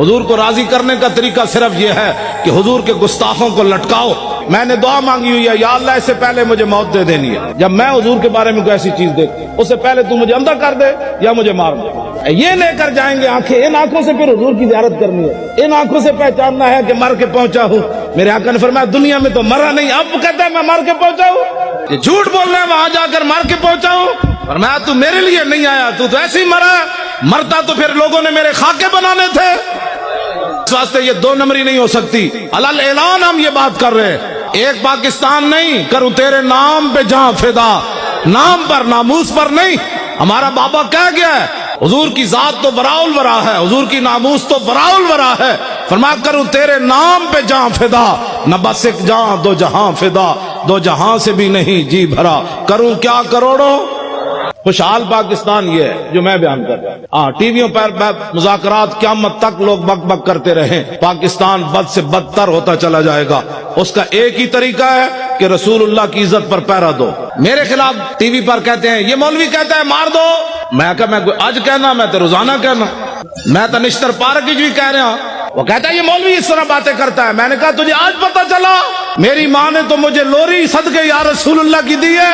حضور کو راضی کرنے کا طریقہ صرف یہ ہے کہ حضور کے گستاخوں کو لٹکاؤ. میں نے دعا مانگی ہوئی ہے، یا اللہ اس سے پہلے مجھے موت دے دینی ہے. جب میں حضور کے بارے میں کوئی ایسی چیز دیکھوں اس سے پہلے تو مجھے اندر کر دے یا مجھے مار دے. یہ لے کر جائیں گے آنکھیں، ان آنکھوں سے پھر حضور کی زیارت کرنی ہے، ان آنکھوں سے پہچاننا ہے کہ مر کے پہنچا ہوں. میرے آقا نے فرمایا دنیا میں تو مرا نہیں، اب کہتا ہے میں مر کے پہنچا ہوں. یہ جھوٹ بول رہے ہیں، وہاں جا کر مر کے پہنچا ہوں. فرمایا تو میرے لیے نہیں آیا، تو ایسے ہی مرا. مرتا تو پھر لوگوں نے میرے خاکے بنانے تھے. اس واسطے یہ دو نمبری نہیں ہو سکتی. علل اعلان ہم یہ بات کر رہے ہیں، ایک پاکستان نہیں، کروں تیرے نام پہ جہاں فدا. نام پر، ناموس پر نہیں. ہمارا بابا کہہ گیا ہے حضور کی ذات تو وراء الورا ہے، حضور کی ناموس تو وراء الورا ہے. فرمایا کروں تیرے نام پہ جہاں فدا، نہ بس ایک جہاں دو جہاں فدا، دو جہاں سے بھی نہیں جی بھرا. کروں کیا کروڑوں. خوشحال پاکستان یہ ہے جو میں بیان کر رہا ہوں. ہاں ٹی ویوں پر مذاکرات قیامت تک لوگ بک بک کرتے رہیں، پاکستان بد سے بدتر ہوتا چلا جائے گا. اس کا ایک ہی طریقہ ہے کہ رسول اللہ کی عزت پر پہرا دو. میرے خلاف ٹی وی پر کہتے ہیں یہ مولوی کہتا ہے مار دو. میں کہا میں آج کہنا، میں تو روزانہ کہنا. میں تو نشتر پارک بھی کہہ رہا ہوں. وہ کہتا ہے یہ مولوی اس طرح باتیں کرتا ہے. میں نے کہا تجھے آج پتا چلا؟ میری ماں نے تو مجھے لوری صدقے یا رسول اللہ کی دی ہے.